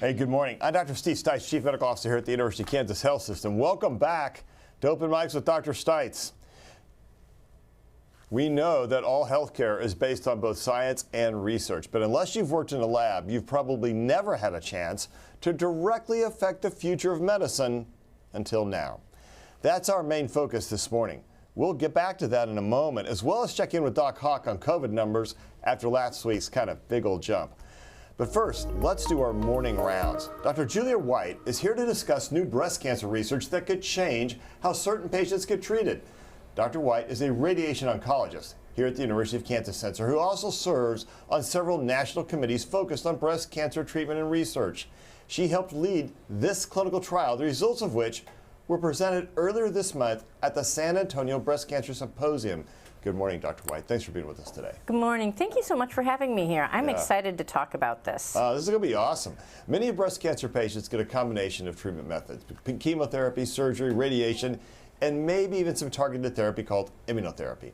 Hey, good morning. I'm Dr. Stites, Chief Medical Officer here at the University of Kansas Health System. Welcome back to Open Mics with Dr. Stites. We know that all healthcare is based on both science and research, but unless you've worked in a lab, you've probably never had a chance to directly affect the future of medicine until now. That's our main focus this morning. We'll get back to that in a moment, as well as check in with Doc Hawk on COVID numbers after last week's kind of big old jump. But first, let's do our morning rounds. Dr. Julia White is here to discuss new breast cancer research that could change how certain patients get treated. Dr. White is a radiation oncologist here at the University of Kansas Center who also serves on several national committees focused on breast cancer treatment and research. She helped lead this clinical trial, the results of which were presented earlier this month at the San Antonio Breast Cancer Symposium. Good morning, Dr. White. Thanks for being with us today. Good morning. Thank you so much for having me here. I'm excited to talk about this. This is going to be awesome. Many breast cancer patients get a combination of treatment methods: chemotherapy, surgery, radiation, and maybe even some targeted therapy called immunotherapy.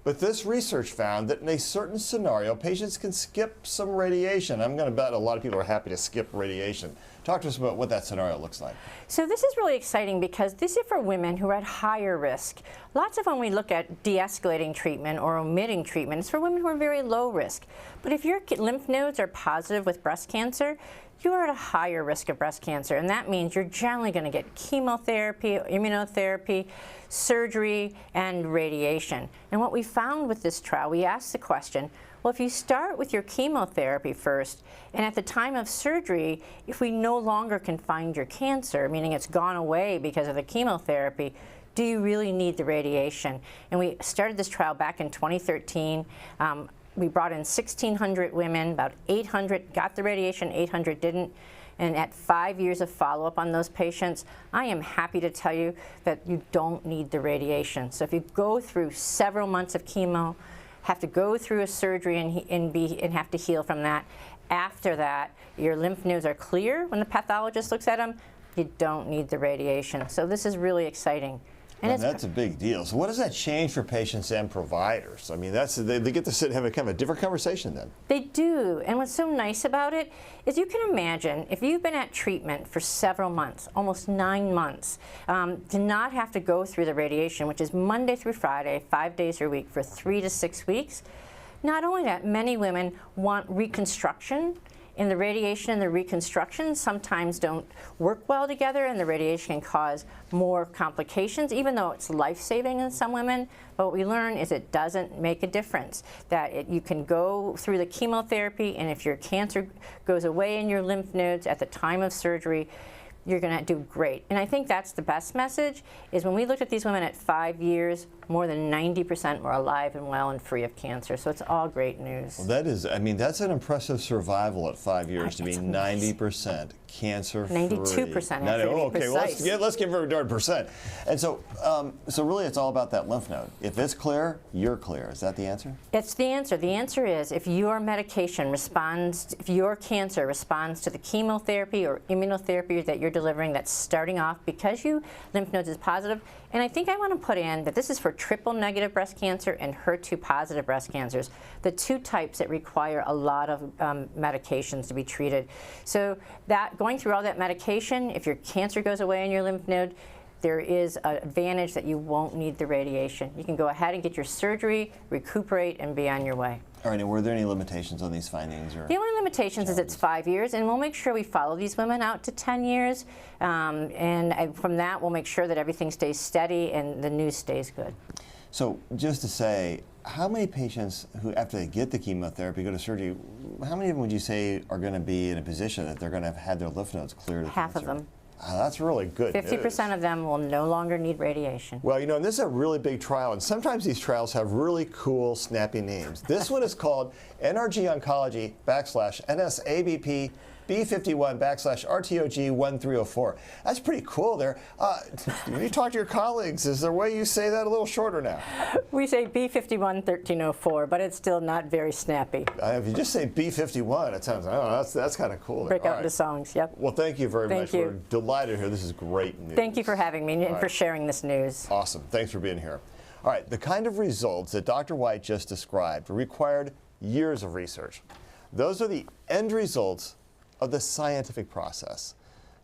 But this research found that in a certain scenario, patients can skip some radiation. I'm going to bet a lot of people are happy to skip radiation. Talk to us about what that scenario looks like. So this is really exciting because this is for women who are at higher risk. Lots of when we look at de-escalating treatment or omitting treatment, it's for women who are very low risk. But if your lymph nodes are positive with breast cancer, you are at a higher risk of breast cancer, and that means you're generally going to get chemotherapy, immunotherapy, surgery, and radiation. And what we found with this trial, we asked the question, well, if you start with your chemotherapy first, and at the time of surgery, if we no longer can find your cancer, meaning it's gone away because of the chemotherapy, do you really need the radiation? And we started this trial back in 2013. We brought in 1,600 women, about 800 got the radiation, 800 didn't. And at 5 years of follow-up on those patients, I am happy to tell you that you don't need the radiation. So if you go through several months of chemo, have to go through a surgery and have to heal from that, after that, your lymph nodes are clear when the pathologist looks at them, you don't need the radiation. So this is really exciting. And that's a big deal. So what does that change for patients and providers? I mean, they get to sit and have a kind of a different conversation then. They do. And what's so nice about it is you can imagine if you've been at treatment for several months, almost 9 months, to not have to go through the radiation, which is Monday through Friday, 5 days a week for 3 to 6 weeks. Not only that, many women want reconstruction. And the radiation and the reconstruction sometimes don't work well together, and the radiation can cause more complications, even though it's life-saving in some women. But what we learn is it doesn't make a difference, that you can go through the chemotherapy, and if your cancer goes away in your lymph nodes at the time of surgery, you're going to do great. And I think that's the best message, is when we looked at these women at 5 years, more than 90% were alive and well and free of cancer. So it's all great news. Well, that is, I mean, that's an impressive survival at 5 years to be 90% cancer-free. 92% actually, okay, well, let's give her a darn percent. And so, so really it's all about that lymph node. If it's clear, you're clear. Is that the answer? It's the answer. The answer is if your medication responds, if your cancer responds to the chemotherapy or immunotherapy that you're delivering that's starting off because your lymph nodes is positive. And I think I want to put in that this is for triple-negative breast cancer and HER2-positive breast cancers, the two types that require a lot of medications to be treated. So that going through all that medication, if your cancer goes away in your lymph node, there is an advantage that you won't need the radiation. You can go ahead and get your surgery, recuperate, and be on your way. All right, and were there any limitations on these findings? Or the only limitations is it's 5 years, and we'll make sure we follow these women out to 10 years. And from that, we'll make sure that everything stays steady and the news stays good. So just to say, how many patients who, after they get the chemotherapy, go to surgery, how many of them would you say are going to be in a position that they're going to have had their lymph nodes cleared? Half of them. That's really good 50% of them will no longer need radiation. Well, you know, and this is a really big trial, and sometimes these trials have really cool, snappy names. This one is called NRG Oncology /NSABP B51/RTOG1304. That's pretty cool there. When you talk to your colleagues, is there a way you say that a little shorter now? We say B51-1304, but it's still not very snappy. If you just say B51, it sounds, oh, that's kind of cool. Break out into songs, yep. Well, thank you very much. Thank you. We're delighted here. This is great news. Thank you for having me and for sharing this news. Awesome. Thanks for being here. All right, the kind of results that Dr. White just described required years of research. Those are the end results of the scientific process.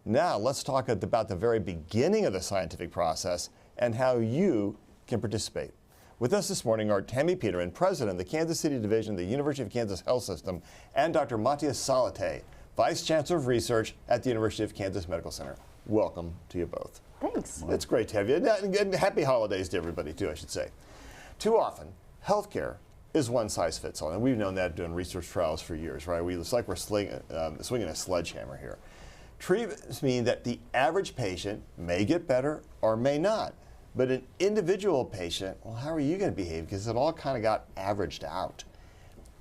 Now let's talk about the very beginning of the scientific process and how you can participate. With us this morning are Tammy Peterman, President of the Kansas City Division of the University of Kansas Health System, and Dr. Matthias Salate, Vice Chancellor of Research at the University of Kansas Medical Center. Welcome to you both. Thanks. It's great to have you. And happy holidays to everybody, too, I should say. Too often, healthcare is one size fits all. And we've known that doing research trials for years, right? It's like we're swinging a sledgehammer here. Treatments mean that the average patient may get better or may not. But an individual patient, well, how are you going to behave? Because it all kind of got averaged out.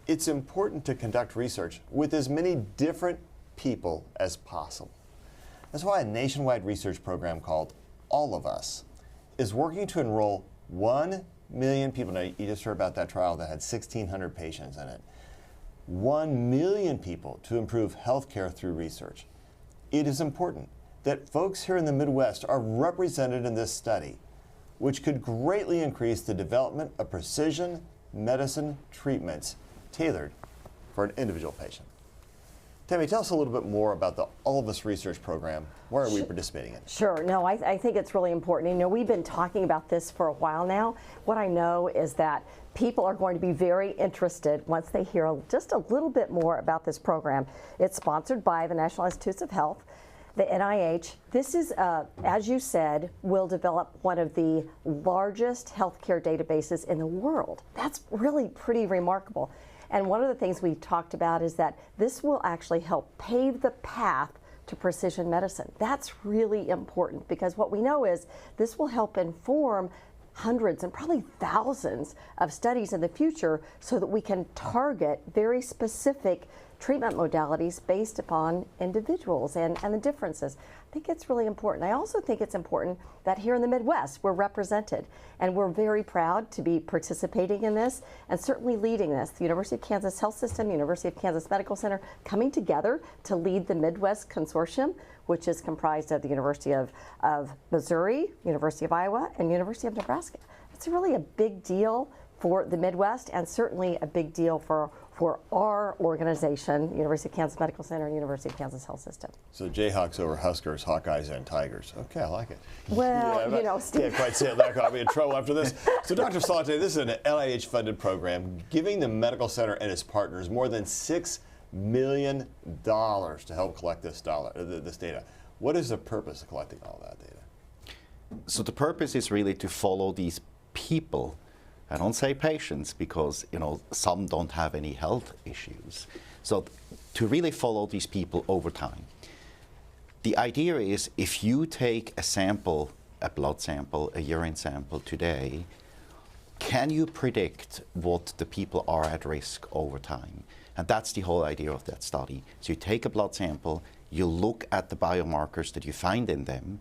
It's important to conduct research with as many different people as possible. That's why a nationwide research program called All of Us is working to enroll 1 million people. Now, you just heard about that trial that had 1,600 patients in it. 1 million people to improve healthcare through research. It is important that folks here in the Midwest are represented in this study, which could greatly increase the development of precision medicine treatments tailored for an individual patient. Tammy, tell us a little bit more about the All of Us research program. Where are we participating in? Sure. No, I think it's really important. You know, we've been talking about this for a while now. What I know is that people are going to be very interested once they hear just a little bit more about this program. It's sponsored by the National Institutes of Health, the NIH. This is, as you said, will develop one of the largest healthcare databases in the world. That's really pretty remarkable. And one of the things we talked about is that this will actually help pave the path to precision medicine. That's really important because what we know is this will help inform hundreds and probably thousands of studies in the future so that we can target very specific treatment modalities based upon individuals and the differences. I think it's really important. I also think it's important that here in the Midwest we're represented, and we're very proud to be participating in this and certainly leading this. The University of Kansas Health System, University of Kansas Medical Center coming together to lead the Midwest Consortium, which is comprised of the University of Missouri, University of Iowa, and University of Nebraska. It's really a big deal for the Midwest and certainly a big deal for our organization, University of Kansas Medical Center and University of Kansas Health System. So Jayhawks over Huskers, Hawkeyes and Tigers. Okay, I like it. Well, you know, Steve. Can't quite say it like I'll be in trouble after this. So Dr. Salate, this is an NIH-funded program giving the medical center and its partners more than $6 million to help collect this data. What is the purpose of collecting all that data? So the purpose is really to follow these people. I don't say patients because, you know, some don't have any health issues. So to really follow these people over time. The idea is if you take a sample, a blood sample, a urine sample today, can you predict what the people are at risk over time? And that's the whole idea of that study. So you take a blood sample, you look at the biomarkers that you find in them,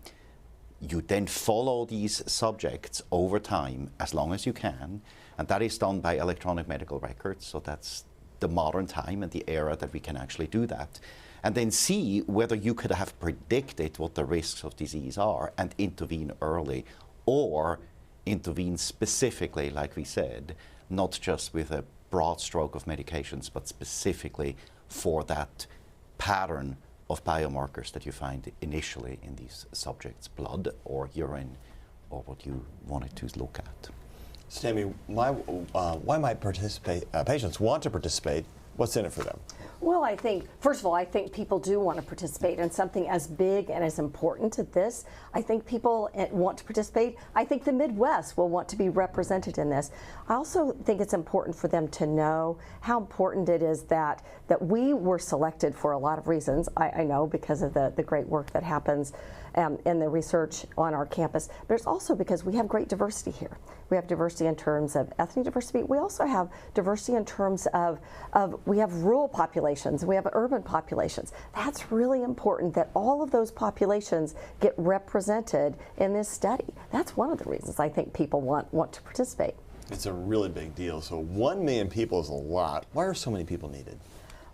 you then follow these subjects over time as long as you can, and that is done by electronic medical records. So that's the modern time and the era that we can actually do that. And then see whether you could have predicted what the risks of disease are and intervene early, or intervene specifically, like we said, not just with a broad stroke of medications, but specifically for that pattern of biomarkers that you find initially in these subjects' blood or urine or what you wanted to look at. So Tammy, why might patients want to participate? What's in it for them? Well, I think, first of all, I think people do want to participate in something as big and as important as this. I think people want to participate. I think the Midwest will want to be represented in this. I also think it's important for them to know how important it is that we were selected for a lot of reasons. I know because of the great work that happens in the research on our campus, but it's also because we have great diversity here. We have diversity in terms of ethnic diversity. We also have diversity in terms of we have rural populations, we have urban populations. That's really important that all of those populations get represented in this study. That's one of the reasons I think people want to participate. It's a really big deal. So 1 million people is a lot. Why are so many people needed?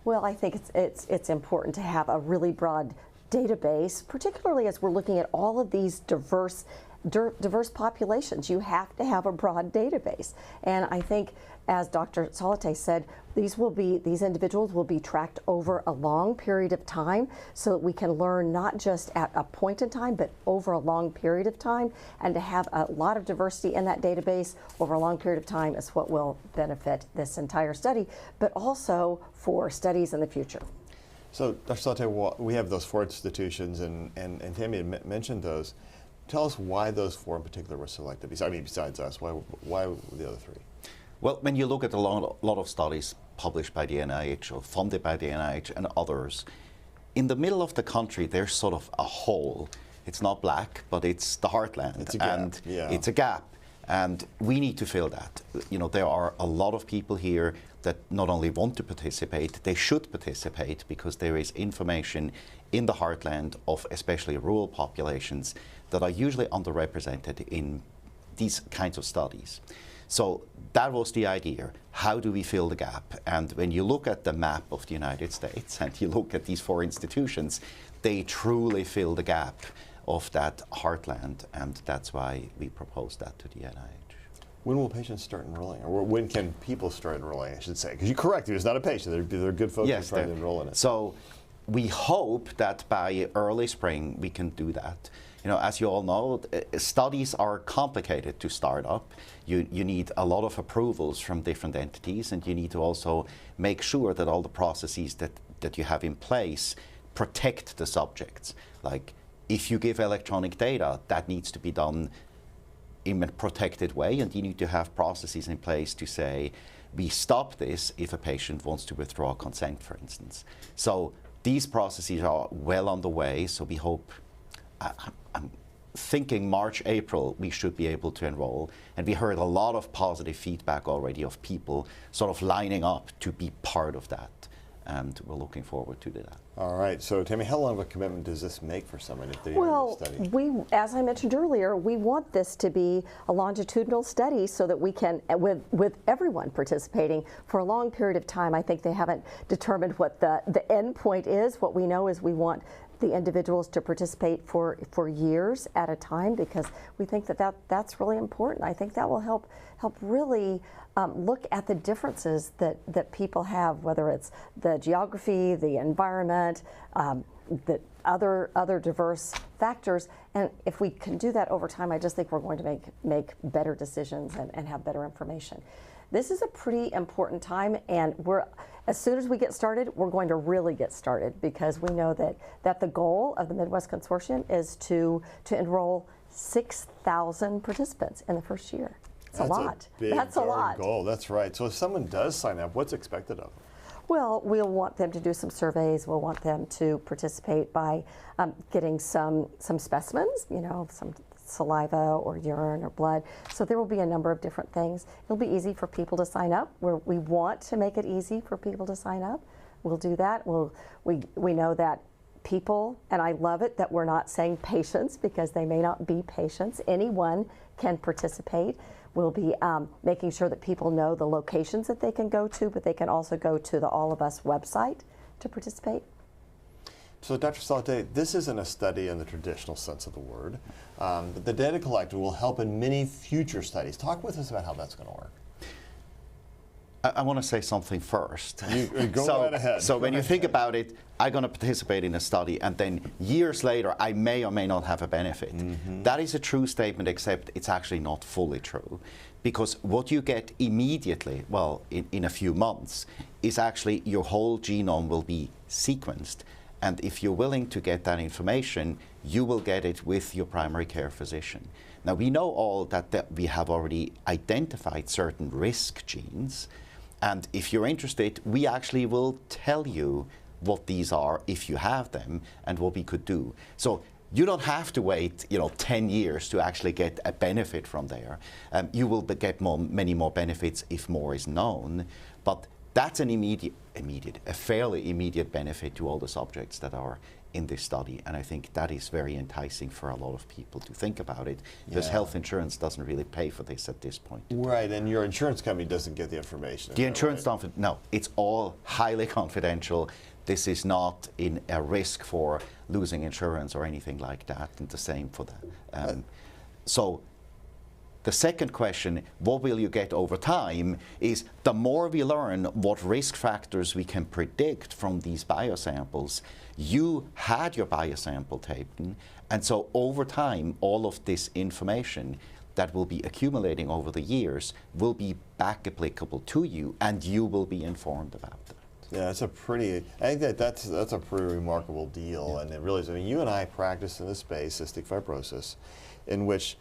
Well, I think it's important to have a really broad database, particularly as we're looking at all of these diverse diverse populations. You have to have a broad database. And I think, as Dr. Solite said, these individuals will be tracked over a long period of time so that we can learn not just at a point in time, but over a long period of time. And to have a lot of diversity in that database over a long period of time is what will benefit this entire study, but also for studies in the future. So, Dr. Solite, we have those 4 institutions, and Tammy had mentioned those. Tell us why those 4 in particular were selected. Besides us, why the other 3? Well, when you look at a lot of studies published by the NIH or funded by the NIH and others, in the middle of the country, there's sort of a hole. It's not black, but it's the heartland. It's a gap, and yeah. It's a gap. And we need to fill that. You know, there are a lot of people here that not only want to participate, they should participate because there is information in the heartland of especially rural populations that are usually underrepresented in these kinds of studies. So that was the idea. How do we fill the gap? And when you look at the map of the United States and you look at these 4 institutions, they truly fill the gap of that heartland, and that's why we proposed that to the NIH. When will patients start enrolling? Or when can people start enrolling, I should say? Because you're correct, it's not a patient. They're good folks who are trying to enroll in it. So we hope that by early spring we can do that. You know, as you all know, studies are complicated to start up. You need a lot of approvals from different entities, and you need to also make sure that all the processes that you have in place protect the subjects. Like, if you give electronic data, that needs to be done in a protected way, and you need to have processes in place to say, we stop this if a patient wants to withdraw consent, for instance. So these processes are well on the way, so we hope, I'm thinking March, April, we should be able to enroll. And we heard a lot of positive feedback already of people sort of lining up to be part of that. And we're looking forward to that. All right. So, Tammy, how long of a commitment does this make for someone if they Well, study? as I mentioned earlier, we want this to be a longitudinal study so that we can, with everyone participating for a long period of time. I think they haven't determined what the end point is. What we know is we want the individuals to participate for years at a time, because we think that's really important. I think that will help really look at the differences that people have, whether it's the geography, the environment, the other diverse factors. And if we can do that over time, I just think we're going to make better decisions and have better information. This is a pretty important time, and as soon as we get started, we're going to really get started, because we know that the goal of the Midwest Consortium is to enroll 6,000 participants in the first year. It's a lot. That's a lot. Goal. That's right. So if someone does sign up, what's expected of them? Well, we'll want them to do some surveys. We'll want them to participate by getting some specimens, some saliva or urine or blood. So there will be a number of different things. It'll be easy for people to sign up. We want to make it easy for people to sign up. We'll do that. We know that people, and I love it that we're not saying patients, because they may not be patients. Anyone can participate. We'll be making sure that people know the locations that they can go to, but they can also go to the All of Us website to participate. So, Dr. Solite, this isn't a study in the traditional sense of the word, but the data collected will help in many future studies. Talk with us about how that's going to work. I want to say something first. Go right ahead. So when you think about it, I'm going to participate in a study, and then years later, I may or may not have a benefit. Mm-hmm. That is a true statement, except it's actually not fully true. Because what you get immediately, well, in a few months, is actually your whole genome will be sequenced. And if you're willing to get that information, you will get it with your primary care physician. Now, we know all that we have already identified certain risk genes. And if you're interested, we actually will tell you what these are if you have them and what we could do. So you don't have to wait 10 years to actually get a benefit from there. You will get many more benefits if more is known. But that's an a fairly immediate benefit to all the subjects that are in this study. And I think that is very enticing for a lot of people to think about it, because health insurance doesn't really pay for this at this point. Right, and your insurance company doesn't get the information. The insurance doesn't, no, it's all highly confidential. This is not in a risk for losing insurance or anything like that, and the same for that. So the second question, what will you get over time, is the more we learn what risk factors we can predict from these biosamples. You had your biosample taken, and so over time, all of this information that will be accumulating over the years will be back applicable to you, and you will be informed about that. Yeah, I think that's a pretty remarkable deal, Yeah. and it really is. I mean, you and I practice in this space, cystic fibrosis, in which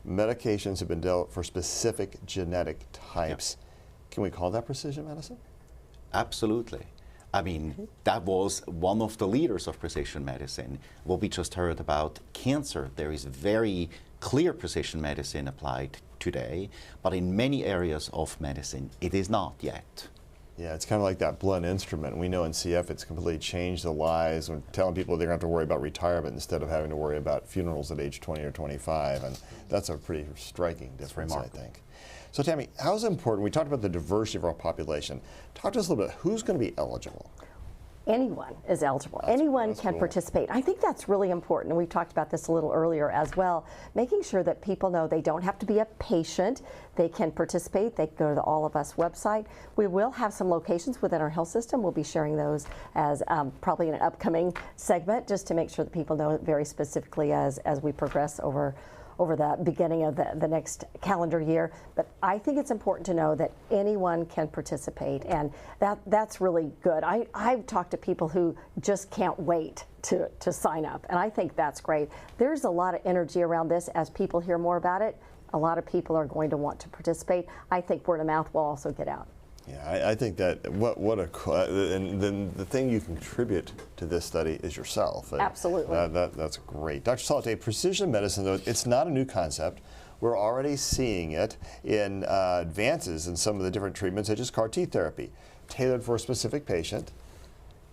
medications have been developed for specific genetic types. Yeah. Can we call that precision medicine? Absolutely. I mean, that was one of the leaders of precision medicine. What we just heard about cancer, there is very clear precision medicine applied today, but in many areas of medicine, it is not yet. Yeah, it's kind of like that blunt instrument. We know in CF it's completely changed the lives. We're telling people they're going to have to worry about retirement instead of having to worry about funerals at age 20 or 25, and that's a pretty striking difference, I think. So Tammy, how is it important, we talked about the diversity of our population. Talk to us a little bit, who's going to be eligible? Anyone is eligible. Anyone can cool. participate. I think that's really important, and we talked about this a little earlier as well, making sure that people know they don't have to be a patient. They can participate. They can go to the All of Us website. We will have some locations within our health system. We'll be sharing those as probably in an upcoming segment, just to make sure that people know it very specifically as we progress over the beginning of the next calendar year. But I think it's important to know that anyone can participate, and that's really good. I've talked to people who just can't wait to sign up, and I think that's great. There's a lot of energy around this. As people hear more about it, a lot of people are going to want to participate. I think word of mouth will also get out. Yeah, I think that and then the thing you contribute to this study is yourself. Absolutely. That's great. Dr. Salate, precision medicine, though, it's not a new concept. We're already seeing it in advances in some of the different treatments, such as CAR T therapy, tailored for a specific patient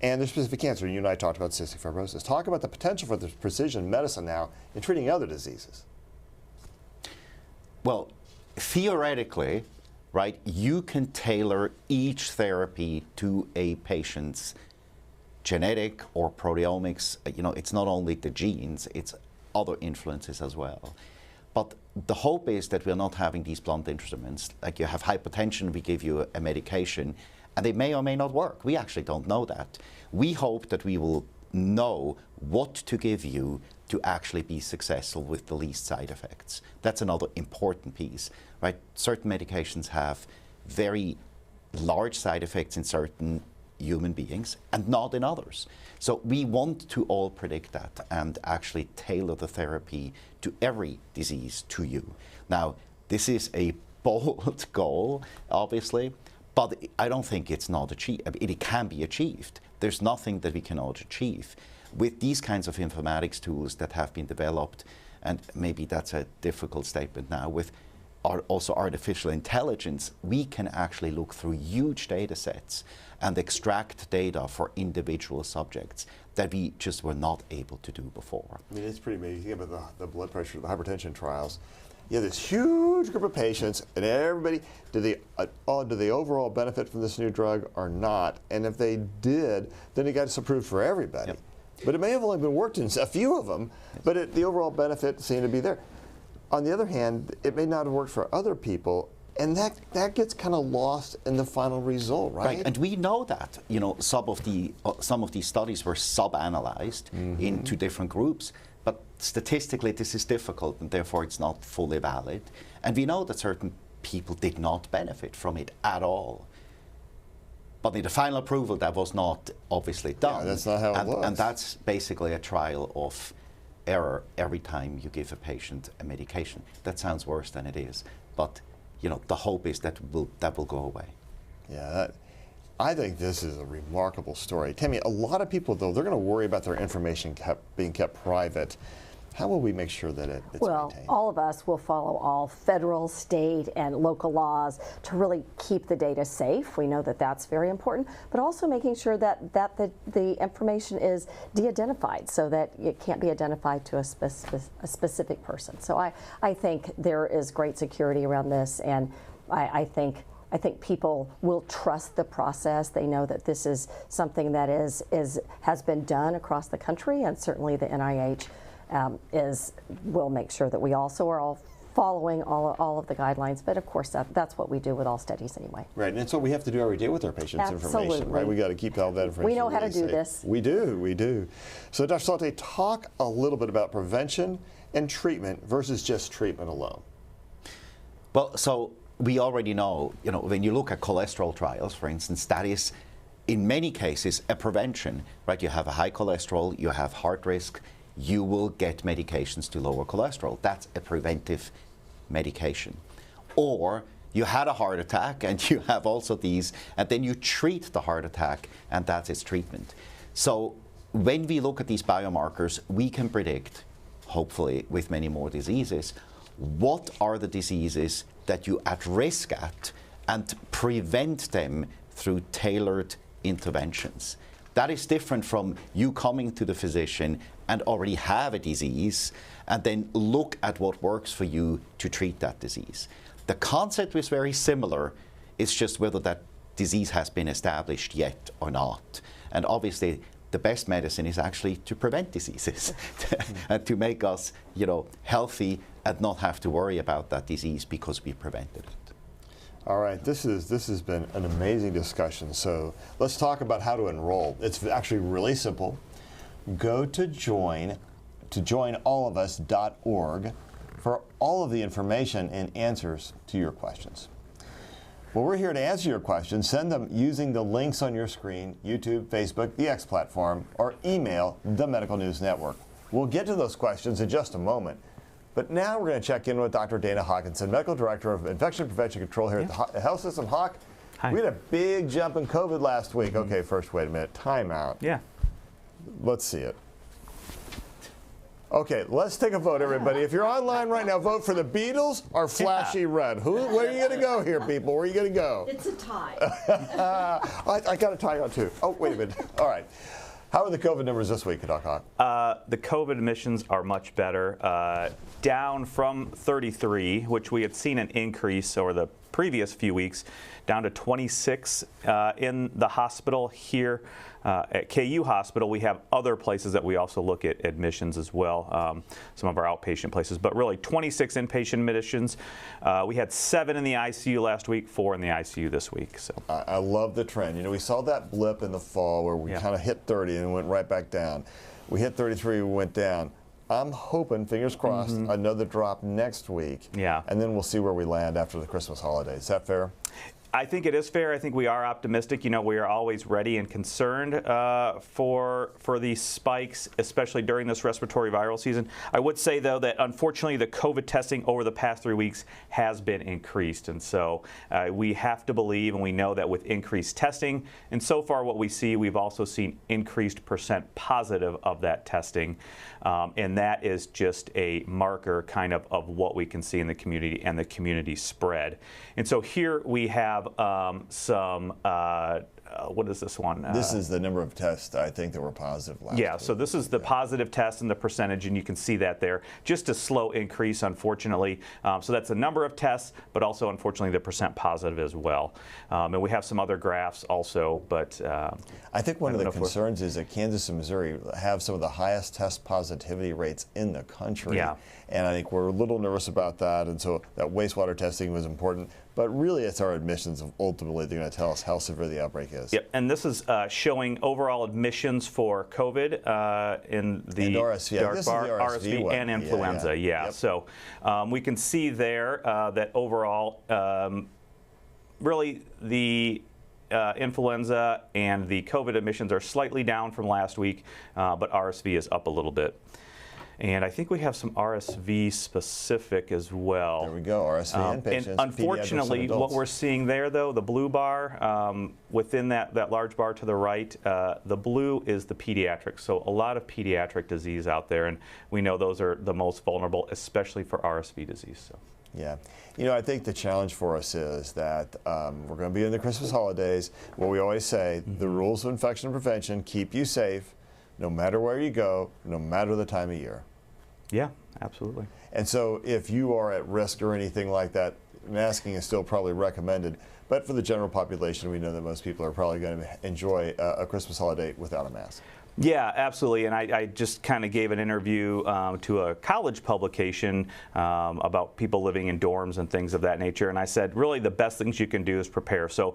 and their specific cancer. You and I talked about cystic fibrosis. Talk about the potential for this precision medicine now in treating other diseases. Well, theoretically, right, you can tailor each therapy to a patient's genetic or proteomics. You know, it's not only the genes, it's other influences as well. But the hope is that we're not having these blunt instruments. Like, you have hypertension, we give you a medication, and it may or may not work. We actually don't know that. We hope that we will know what to give you to actually be successful with the least side effects. That's another important piece, right? Certain medications have very large side effects in certain human beings and not in others. So we want to all predict that and actually tailor the therapy to every disease to you. Now, this is a bold goal, obviously, but I don't think it's not achieved. It can be achieved. There's nothing that we cannot achieve. With these kinds of informatics tools that have been developed, and maybe that's a difficult statement now, with also artificial intelligence, we can actually look through huge data sets and extract data for individual subjects that we just were not able to do before. I mean, it's pretty amazing. You think about the blood pressure, the hypertension trials. You have this huge group of patients, and everybody, do they overall benefit from this new drug or not? And if they did, then it got approved for everybody. Yep. But it may have only been worked in a few of them, but the overall benefit seemed to be there. On the other hand, it may not have worked for other people, and that gets kind of lost in the final result, right? Right, and we know that. You know, some of these studies were sub-analyzed into different groups, but statistically this is difficult, and therefore it's not fully valid. And we know that certain people did not benefit from it at all. But in the final approval, that was not obviously done. Yeah, that's not how it was. And that's basically a trial of error every time you give a patient a medication. That sounds worse than it is, but you know, the hope is that will go away. Yeah, I think this is a remarkable story. Tammy, a lot of people, though, they're going to worry about their information being kept private. How will we make sure that it's maintained? All of us will follow all federal, state, and local laws to really keep the data safe. We know that that's very important, but also making sure that the information is de-identified so that it can't be identified to a specific person. So I think there is great security around this, and I think people will trust the process. They know that this is something that has been done across the country, and certainly the NIH we'll make sure that we also are all following all of the guidelines, but of course that's what we do with all studies anyway. Right, and it's what we have to do every day with our patients' information, Absolutely. right? We got to keep all that information. We know how to really do safe. this. We do. So Dr. Salte, talk a little bit about prevention and treatment versus just treatment alone. Well, so we already know, when you look at cholesterol trials, for instance, that is in many cases a prevention, right? You have a high cholesterol, you have heart risk, you will get medications to lower cholesterol. That's a preventive medication. Or you had a heart attack and you have also these, and then you treat the heart attack, and that's its treatment. So when we look at these biomarkers, we can predict, hopefully with many more diseases, what are the diseases that you at risk at, and prevent them through tailored interventions. That is different from you coming to the physician and already have a disease and then look at what works for you to treat that disease. The concept is very similar. It's just whether that disease has been established yet or not. And obviously, the best medicine is actually to prevent diseases and to make us, healthy and not have to worry about that disease because we prevented it. All right, this has been an amazing discussion. So let's talk about how to enroll. It's actually really simple. Go to joinallofus.org for all of the information and answers to your questions. Well, we're here to answer your questions. Send them using the links on your screen, YouTube, Facebook, the X platform, or email the Medical News Network. We'll get to those questions in just a moment. But now we're going to check in with Dr. Dana Hawkinson, Medical Director of Infection Prevention Control here at the Health System. Hawk, Hi. We had a big jump in COVID last week. Okay, first, wait a minute. Time out. Yeah. Let's see it. Okay, let's take a vote, everybody. If you're online right now, vote for the Beatles or Flashy Red. Where are you going to go here, people? Where are you going to go? It's a tie. I got a tie on, too. Oh, wait a minute. All right. How are the COVID numbers this week, Doc Hawk? The COVID admissions are much better, down from 33, which we had seen an increase over the previous few weeks, down to 26 in the hospital here at KU Hospital. We have other places that we also look at admissions as well, some of our outpatient places, but really 26 inpatient admissions. We had 7 in the ICU last week, 4 in the ICU this week. So I love the trend. We saw that blip in the fall where we kind of hit 30 and went right back down. We hit 33, we went down. I'm hoping, fingers crossed, another drop next week. Yeah. And then we'll see where we land after the Christmas holidays. Is that fair? I think it is fair. I think we are optimistic. We are always ready and concerned for these spikes, especially during this respiratory viral season. I would say, though, that unfortunately the COVID testing over the past 3 weeks has been increased. And so we have to believe, and we know that with increased testing, and so far what we see, we've also seen increased percent positive of that testing. And that is just a marker kind of what we can see in the community and the community spread. And so here we have some, what is this one? This is the number of tests, I think, that were positive last week. So this is the positive tests and the percentage, and you can see that there. Just a slow increase, unfortunately. So that's the number of tests, but also, unfortunately, the percent positive as well. And we have some other graphs also, but I think one of the concerns is that Kansas and Missouri have some of the highest test positivity rates in the country. Yeah. And I think we're a little nervous about that, and so that wastewater testing was important. But really, it's our admissions of ultimately they're going to tell us how severe the outbreak is. Yep, and this is showing overall admissions for COVID in the and RSV. dark bar, RSV and influenza. Yeah. Yep. So we can see there that overall, really the influenza and the COVID admissions are slightly down from last week, but RSV is up a little bit. And I think we have some RSV specific as well. There we go, RSV inpatients. And unfortunately, what we're seeing there, though, the blue bar, within that large bar to the right, the blue is the pediatrics. So a lot of pediatric disease out there, and we know those are the most vulnerable, especially for RSV disease. So. Yeah. I think the challenge for us is that we're going to be in the Christmas holidays. What we always say, the rules of infection prevention keep you safe, no matter where you go, no matter the time of year. Yeah, absolutely. And so if you are at risk or anything like that, masking is still probably recommended. But for the general population, we know that most people are probably going to enjoy a Christmas holiday without a mask. Yeah, absolutely. And I just kind of gave an interview to a college publication about people living in dorms and things of that nature. And I said, really, the best things you can do is prepare. So,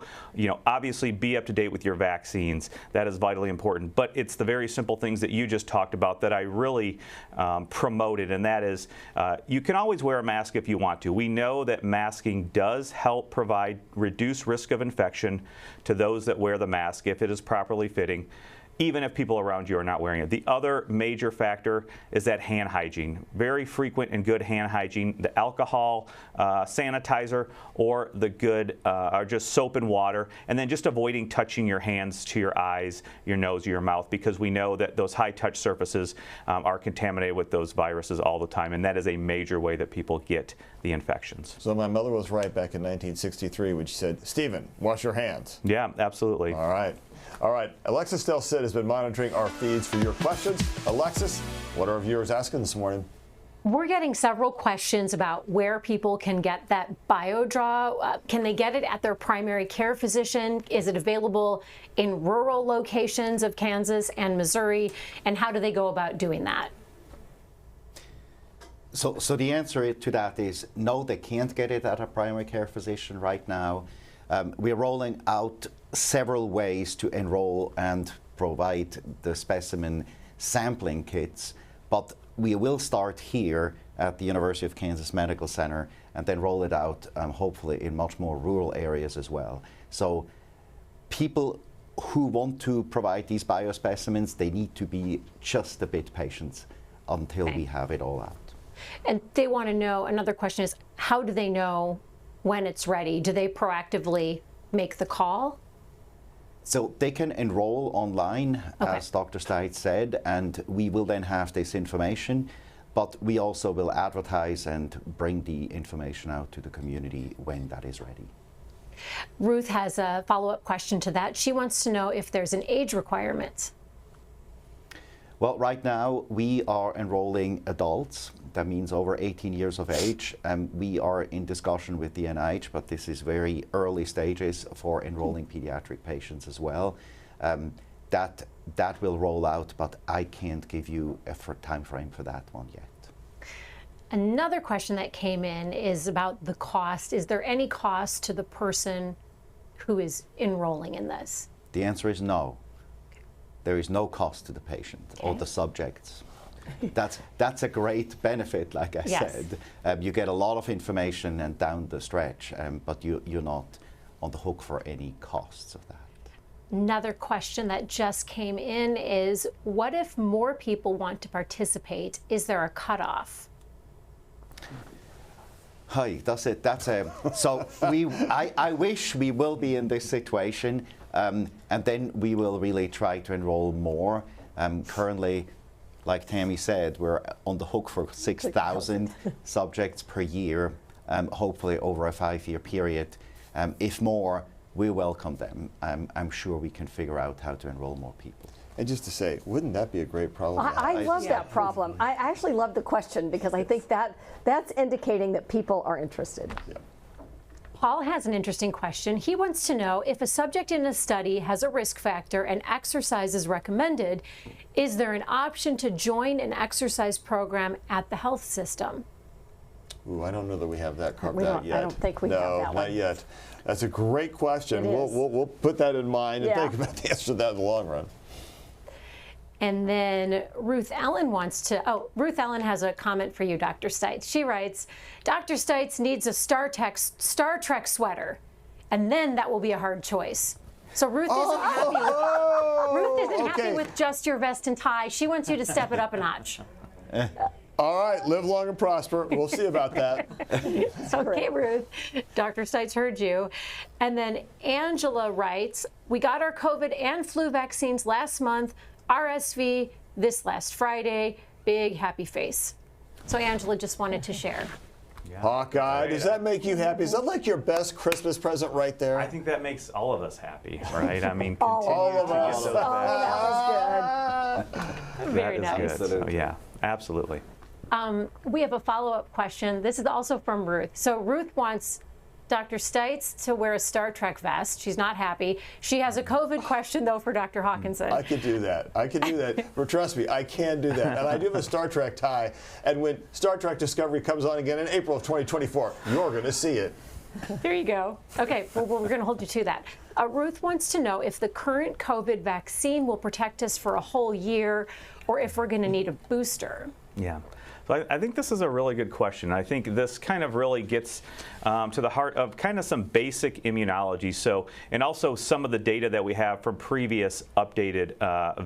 obviously be up to date with your vaccines. That is vitally important. But it's the very simple things that you just talked about that I really promoted. And that is, you can always wear a mask if you want to. We know that masking does help provide reduced risk of infection to those that wear the mask if it is properly fitting, even if people around you are not wearing it. The other major factor is that hand hygiene. Very frequent and good hand hygiene. The alcohol sanitizer or the good, or just soap and water. And then just avoiding touching your hands to your eyes, your nose, or your mouth, because we know that those high touch surfaces are contaminated with those viruses all the time. And that is a major way that people get the infections. So my mother was right back in 1963 when she said, Stephen, wash your hands. Yeah, absolutely. All right. All right. Alexis Del Cid has been monitoring our feeds for your questions. Alexis, what are our viewers asking this morning? We're getting several questions about where people can get that BioDraw. Can they get it at their primary care physician? Is it available in rural locations of Kansas and Missouri? And how do they go about doing that? So the answer to that is no, they can't get it at a primary care physician right now. We're rolling out several ways to enroll and provide the specimen sampling kits, but we will start here at the University of Kansas Medical Center and then roll it out hopefully in much more rural areas as well. So people who want to provide these biospecimens, they need to be just a bit patient until we have it all out. And they want to know, another question is, how do they know when it's ready? Do they proactively make the call? So they can enroll online, as Dr. Stites said, and we will then have this information, but we also will advertise and bring the information out to the community when that is ready. Ruth has a follow-up question to that. She wants to know if there's an age requirement. Well, right now we are enrolling adults. That means over 18 years of age. We are in discussion with the NIH, but this is very early stages for enrolling pediatric patients as well. That will roll out, but I can't give you a time frame for that one yet. Another question that came in is about the cost. Is there any cost to the person who is enrolling in this? The answer is no. There is no cost to the patient or the subjects. That's a great benefit, like I said. You get a lot of information and down the stretch, but you're not on the hook for any costs of that. Another question that just came in is, what if more people want to participate? Is there a cutoff? Hi, that's it. So I wish we will be in this situation, and then we will really try to enroll more. Currently, like Tammy said, we're on the hook for 6,000 subjects per year, hopefully over a 5-year period. If more, we welcome them. I'm sure we can figure out how to enroll more people. And just to say, wouldn't that be a great problem? I love that problem. I actually love the question because I think that's indicating that people are interested. Yeah. Paul has an interesting question. He wants to know, if a subject in a study has a risk factor and exercise is recommended, is there an option to join an exercise program at the health system? Ooh, I don't know that we have that carved out yet. I don't think we have that one. No, not yet. That's a great question. It is. We'll put that in mind and think about the answer to that in the long run. And then Ruth Ellen Ruth Ellen has a comment for you, Dr. Stites. She writes, Dr. Stites needs a Star Trek sweater, and then that will be a hard choice. So Ruth isn't happy with just your vest and tie. She wants you to step it up a notch. All right, live long and prosper. We'll see about that. Okay, Ruth. Dr. Stites heard you. And then Angela writes, we got our COVID and flu vaccines last month, RSV this last Friday, big happy face. So Angela just wanted to share. Yeah. Hawkeye, does that make you happy? Is that like your best Christmas present right there? I think that makes all of us happy, right? I mean, all of us. Oh, that was good. Very that is nice. good. So, yeah, absolutely. We have a follow-up question. This is also from Ruth. So Ruth wants Dr. Stites to wear a Star Trek vest. She's not happy. She has a COVID question, though, for Dr. Hawkinson. I could do that. I could do that. But trust me, I can do that. And I do have a Star Trek tie. And when Star Trek Discovery comes on again in April of 2024, you're going to see it. There you go. Okay, well, we're going to hold you to that. Ruth wants to know if the current COVID vaccine will protect us for a whole year or if we're going to need a booster. Yeah. So I think this is a really good question. I think this kind of really gets to the heart of kind of some basic immunology. So, and also some of the data that we have from previous updated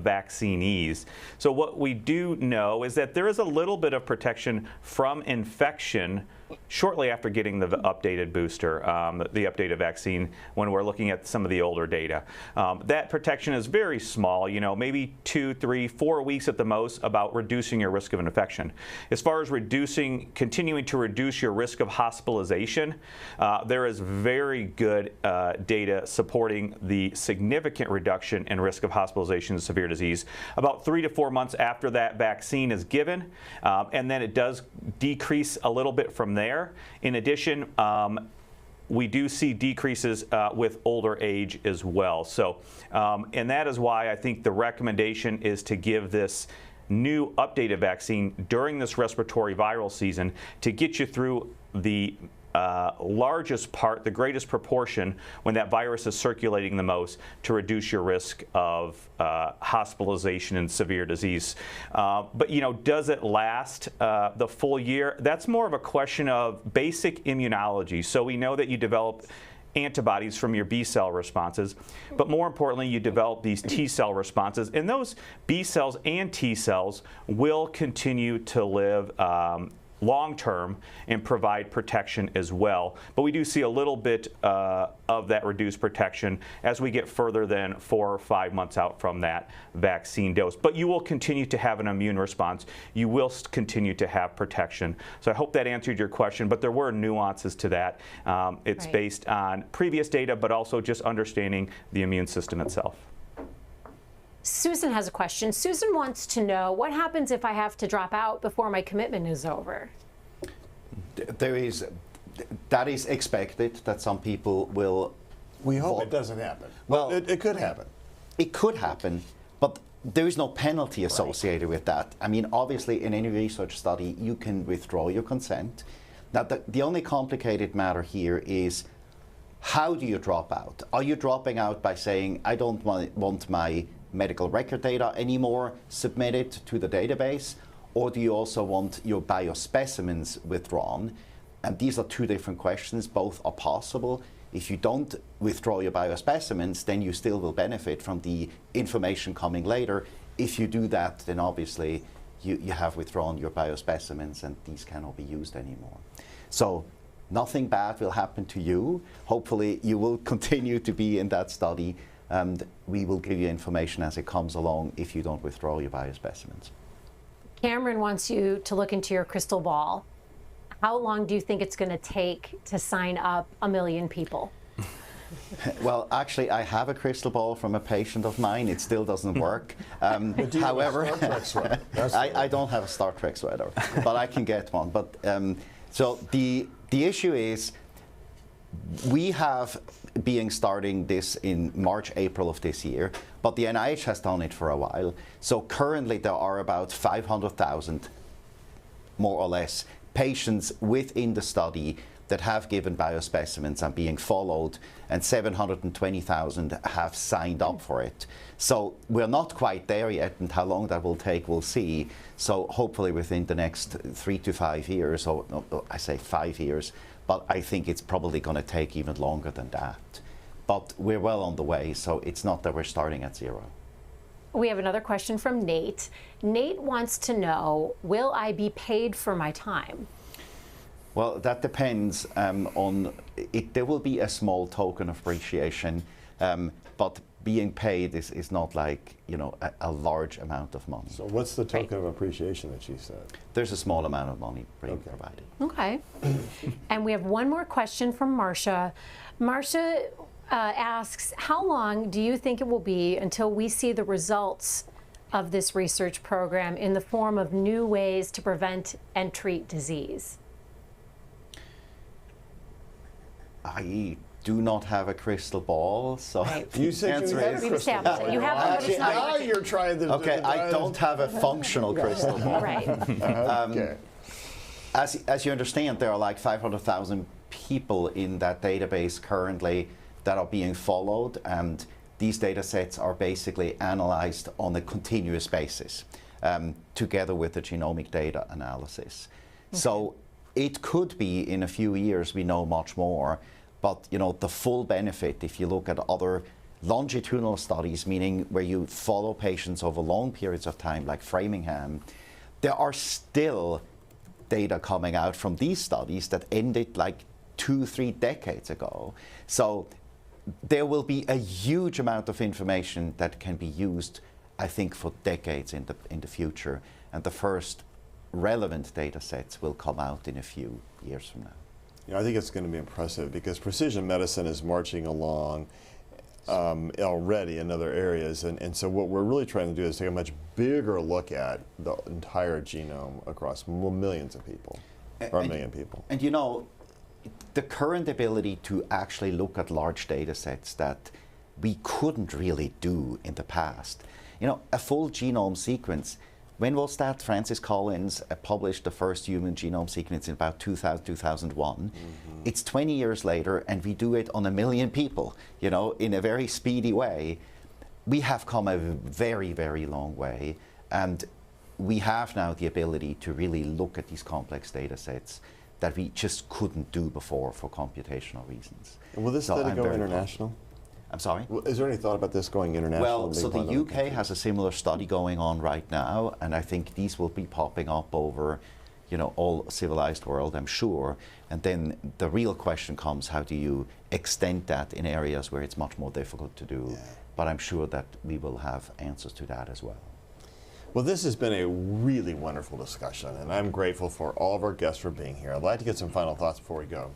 vaccinees. So what we do know is that there is a little bit of protection from infection shortly after getting the updated booster, the updated vaccine, when we're looking at some of the older data. That protection is very small, you know, maybe 2, 3, 4 weeks at the most, about reducing your risk of an infection. As far as continuing to reduce your risk of hospitalization, there is very good data supporting the significant reduction in risk of hospitalization and severe disease about 3 to 4 months after that vaccine is given, and then it does decrease a little bit from there. In addition, we do see decreases with older age as well. So, and that is why I think the recommendation is to give this new updated vaccine during this respiratory viral season to get you through the largest part, the greatest proportion, when that virus is circulating the most, to reduce your risk of hospitalization and severe disease. But, you know, does it last the full year? That's more of a question of basic immunology. So we know that you develop antibodies from your B cell responses, but more importantly, you develop these T cell responses, and those B cells and T cells will continue to live long-term and provide protection as well. But we do see a little bit of that reduced protection as we get further than 4 or 5 months out from that vaccine dose. But you will continue to have an immune response. You will continue to have protection. So I hope that answered your question, but there were nuances to that. It's based on previous data, but also just understanding the immune system itself. Susan has a question. Susan wants to know, what happens if I have to drop out before my commitment is over? That is expected, that some people will. We hope it doesn't happen. Well, it could happen. It could happen, but there is no penalty associated with that. I mean, obviously, in any research study, you can withdraw your consent. Now, the only complicated matter here is, how do you drop out? Are you dropping out by saying, I don't want my medical record data anymore submitted to the database, or do you also want your biospecimens withdrawn? And these are two different questions. Both are possible. If you don't withdraw your biospecimens, then you still will benefit from the information coming later. If you do that, then obviously you have withdrawn your biospecimens and these cannot be used anymore. So nothing bad will happen to you. Hopefully you will continue to be in that study, and we will give you information as it comes along if you don't withdraw your biospecimens. Cameron wants you to look into your crystal ball. How long do you think it's going to take to sign up 1 million people? Well, actually, I have a crystal ball from a patient of mine. It still doesn't work. However, I don't have a Star Trek sweater, but I can get one. But so the issue is, we have been starting this in March, April of this year, but the NIH has done it for a while. So currently there are about 500,000, more or less, patients within the study that have given biospecimens and being followed, and 720,000 have signed up for it. So we're not quite there yet, and how long that will take, we'll see. So hopefully within the next 3 to 5 years, or no, I say 5 years, but I think it's probably going to take even longer than that. But we're well on the way, so it's not that we're starting at zero. We have another question from Nate. Nate wants to know, will I be paid for my time? Well, that depends on it. There will be a small token of appreciation, but being paid is not like, you know, a large amount of money. So what's the token of appreciation that she said? There's a small amount of money being provided. Okay. And we have one more question from Marcia. Marcia asks, how long do you think it will be until we see the results of this research program in the form of new ways to prevent and treat disease? I do not have a crystal ball, so You said you had a We've crystal established ball. it. You have one, but it's not Now you're trying to. okay, I don't have a functional crystal ball. right. Okay. As you understand, there are like 500,000 people in that database currently that are being followed, and these data sets are basically analyzed on a continuous basis, together with the genomic data analysis. Okay. So it could be in a few years we know much more, but you know the full benefit, if you look at other longitudinal studies, meaning where you follow patients over long periods of time, like Framingham, there are still data coming out from these studies that ended like 2-3 decades ago. So there will be a huge amount of information that can be used, I think, for decades in the future. And the first relevant data sets will come out in a few years from now. You know, I think it's going to be impressive because precision medicine is marching along already in other areas. And so what we're really trying to do is take a much bigger look at the entire genome across millions of people, or a million people. And you know, the current ability to actually look at large data sets that we couldn't really do in the past. You know, a full genome sequence, when was that? Francis Collins published the first human genome sequence in about 2001. Mm-hmm. It's 20 years later, and we do it on 1 million people, you know, in a very speedy way. We have come a very, very long way, and we have now the ability to really look at these complex data sets that we just couldn't do before for computational reasons. And will this study go international? I'm sorry? Is there any thought about this going international? Well, so the UK has a similar study going on right now, and I think these will be popping up over, you know, all civilized world, I'm sure. And then the real question comes, how do you extend that in areas where it's much more difficult to do? Yeah. But I'm sure that we will have answers to that as well. Well, this has been a really wonderful discussion, and I'm grateful for all of our guests for being here. I'd like to get some final thoughts before we go.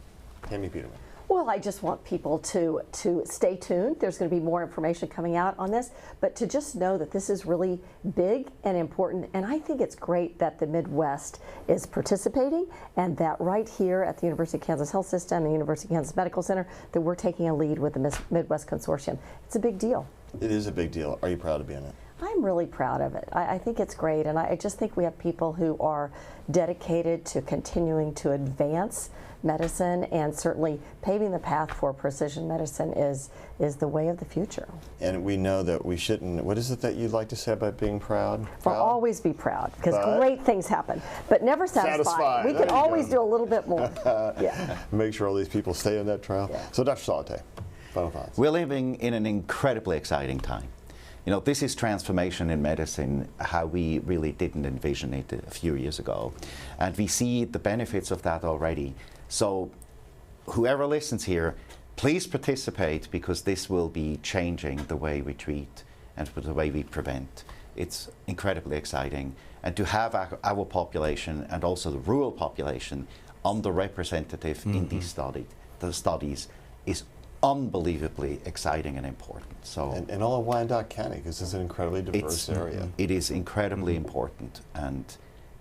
Tammy Peterman. Well, I just want people to stay tuned. There's going to be more information coming out on this, but to just know that this is really big and important. And I think it's great that the Midwest is participating, and that right here at the University of Kansas Health System, the University of Kansas Medical Center, that we're taking a lead with the Midwest Consortium. It's a big deal. It is a big deal. Are you proud to be in it? I'm really proud of it. I think it's great, and I just think we have people who are dedicated to continuing to advance medicine, and certainly paving the path for precision medicine is the way of the future. And we know that we shouldn't, what is it that you'd like to say about being proud? We'll always be proud, because great things happen, but never satisfied. We can always do a little bit more. Yeah. Make sure all these people stay on that trail. Yeah. So Dr. Salate, final thoughts. We're living in an incredibly exciting time. You know, this is transformation in medicine, how we really didn't envision it a few years ago. And we see the benefits of that already. So whoever listens here, please participate, because this will be changing the way we treat and the way we prevent. It's incredibly exciting. And to have our population, and also the rural population, underrepresented in these studies is unbelievably exciting and important. So and all of Wyandotte County, because it's an incredibly diverse area. It is incredibly important, and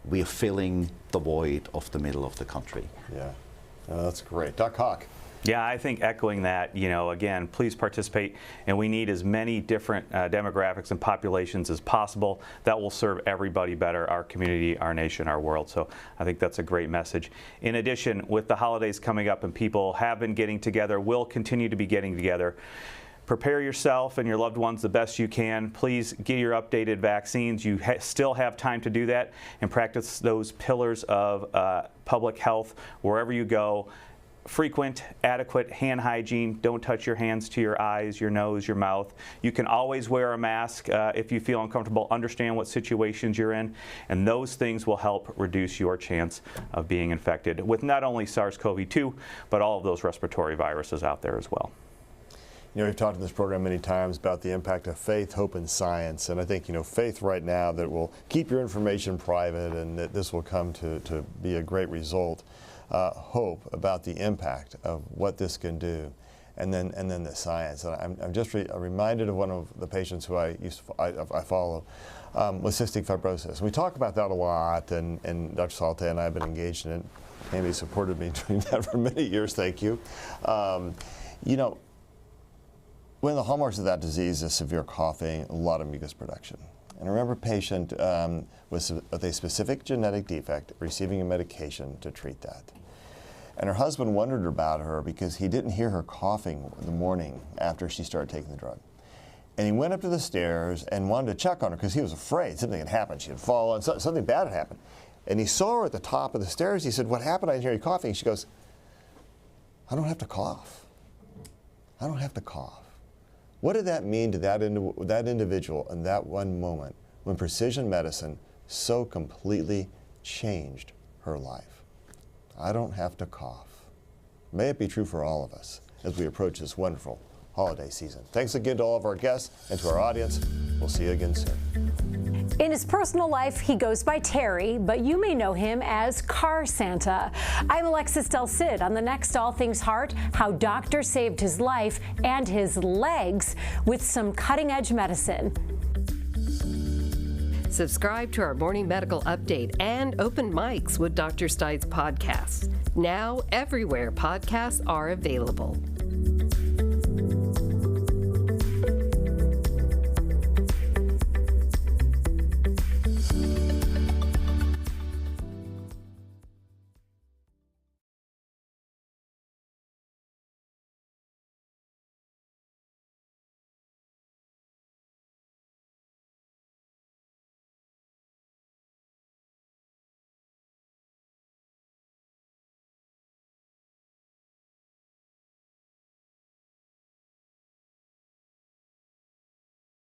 we are filling the void of the middle of the country. Yeah, that's great. Doc Hawk. Yeah, I think echoing that, you know, again, please participate, and we need as many different demographics and populations as possible. That will serve everybody better, our community, our nation, our world. So I think that's a great message. In addition, with the holidays coming up and people have been getting together, will continue to be getting together, prepare yourself and your loved ones the best you can. Please get your updated vaccines. You still have time to do that, and practice those pillars of public health wherever you go. Frequent, adequate hand hygiene. Don't touch your hands to your eyes, your nose, your mouth. You can always wear a mask if you feel uncomfortable. Understand what situations you're in, and those things will help reduce your chance of being infected with not only SARS-CoV-2, but all of those respiratory viruses out there as well. You know, we've talked in this program many times about the impact of faith, hope, and science. And I think, you know, faith right now that will keep your information private, and that this will come to be a great result. Hope about the impact of what this can do. and then the science. And I'm just reminded of one of the patients who I follow with cystic fibrosis. We talk about that a lot, and Dr. Salte and I have been engaged in it. Amy supported me doing that for many years, thank you. You know, one of the hallmarks of that disease is severe coughing, a lot of mucus production. And I remember a patient with a specific genetic defect receiving a medication to treat that. And her husband wondered about her because he didn't hear her coughing the morning after she started taking the drug. And he went up to the stairs and wanted to check on her because he was afraid something had happened. She had fallen, something bad had happened. And he saw her at the top of the stairs. He said, "What happened? I didn't hear you coughing." She goes, "I don't have to cough. I don't have to cough." What did that mean to that individual in that one moment when precision medicine so completely changed her life? I don't have to cough. May it be true for all of us as we approach this wonderful holiday season. Thanks again to all of our guests and to our audience. We'll see you again soon. In his personal life, he goes by Terry, but you may know him as Car Santa. I'm Alexis Del Cid. On the next All Things Heart, how doctors saved his life and his legs with some cutting-edge medicine. Subscribe to our morning medical update and Open Mics with Dr. Stites podcasts. Now, everywhere podcasts are available.